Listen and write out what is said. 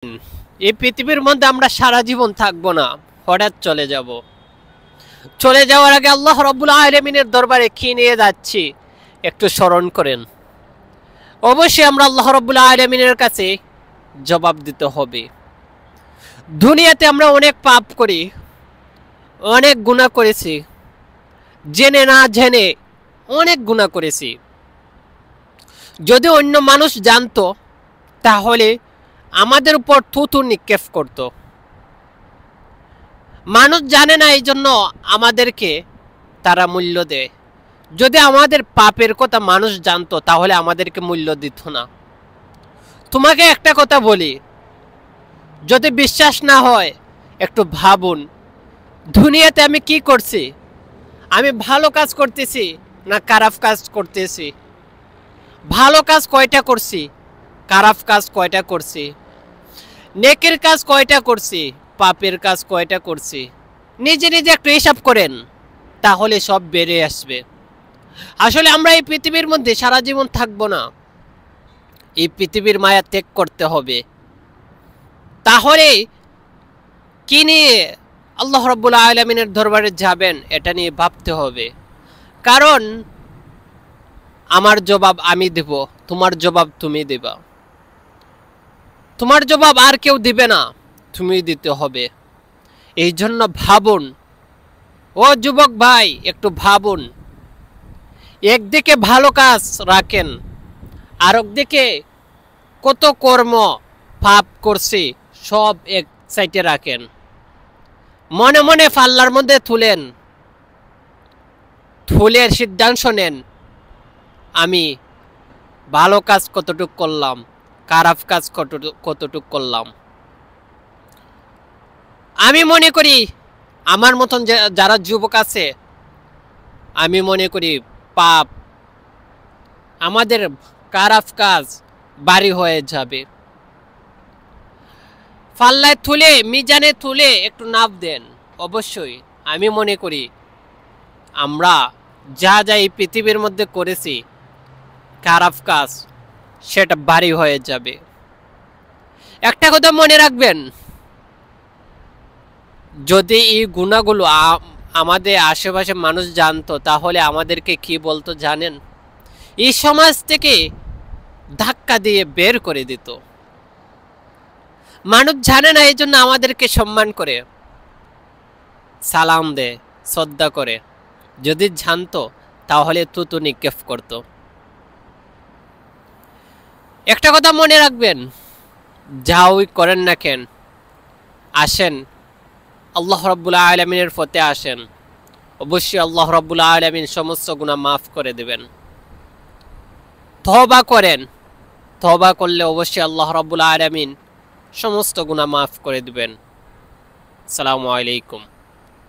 এই পৃথিবীর মধ্যে আমরা সারা জীবন থাকবো না, হঠাৎ চলে যাব। চলে যাওয়ার আগে আল্লাহ রাব্বুল আলামিনের দরবারে কি নিয়ে যাচ্ছি একটু স্মরণ করেন। অবশ্যই আমরা আল্লাহ রাব্বুল আলামিনের কাছে জবাব দিতে হবে। দুনিয়াতে আমরা অনেক পাপ করি, অনেক গুনাহ করেছি, জেনে না জেনে অনেক গুনাহ করেছি। যদি অন্য মানুষ জানতো তাহলে আমাদের উপর থুতু নিক্ষেপ করত। মানুষ জানে না, এই জন্য আমাদেরকে তারা মূল্য দেয়। যদি আমাদের পাপের কথা মানুষ জানতো তাহলে আমাদেরকে মূল্য দিত না। তোমাকে একটা কথা বলি, যদি বিশ্বাস না হয় একটু ভাবুন, দুনিয়াতে আমি কি করছি? আমি ভালো কাজ করতেছি না খারাপ কাজ করতেছি? ভালো কাজ কয়টা করছি, খারাপ কাজ কয়টা করছি, নেকের কাজ কয়টা করছি, পাপের কাজ কয়টা করছি? নিজে নিজে একটু হিসাব করেন, তাহলে সব বেড়ে আসবে। আসলে আমরা এই পৃথিবীর মধ্যে সারা জীবন থাকবো না, এই পৃথিবীর মায়া ত্যাগ করতে হবে। তাহলে কি নিয়ে আল্লাহ রাব্বুল আলামিনের দরবারে যাবেন এটা নিয়ে ভাবতে হবে। কারণ আমার জবাব আমি দেব, তোমার জবাব তুমি দেবা। তোমার জবাব আর কেউ দিবে না, তুমি দিতে হবে। এই জন্য ভাবুন, ও যুবক ভাই একটু ভাবুন। একদিকে ভালো কাজ রাখেন, আর একদিকে কত কর্ম পাপ করছি সব এক সাইডে রাখেন। মনে মনে পাল্লার মধ্যে তুলেন, তুলে সিদ্ধান্ত নেন আমি ভালো কাজ কতটুক করলাম, খারাপ কাজ কতটুক করলাম। আমি মনে করি আমার মতন যারা যুবক আছে, আমি মনে করি পাপ আমাদের খারাপ কাজ বাড়ি হয়ে যাবে। পাল্লায় তুলে মিজানে তুলে একটু নাপ দেন। অবশ্যই আমি মনে করি আমরা যা যা এই পৃথিবীর মধ্যে করেছি খারাপ কাজ, সেটা বাড়ি হয়ে যাবে। একটা কথা মনে রাখবেন, যদি এই গুণাগুলো আমাদের আশেপাশে মানুষ জানতো তাহলে আমাদেরকে কি বলতো জানেন? এই সমাজ থেকে ধাক্কা দিয়ে বের করে দিত। মানুষ জানে না, এই জন্য আমাদেরকে সম্মান করে, সালাম দেয়, শ্রদ্ধা করে। যদি জানতো তাহলে থুতু নিক্ষেপ করতো। একটা কথা মনে রাখবেন, যা ওই করেন না কেন, আসেন আল্লাহ রাব্বুল আলামিনের পথে আসেন। অবশ্যই আল্লাহ রাব্বুল আলামিন সমস্ত গুনাহ মাফ করে দেবেন। তওবা করেন, তওবা করলে অবশ্যই আল্লাহ রাব্বুল আলামিন সমস্ত গুনাহ মাফ করে দিবেন। আসসালামু আলাইকুম।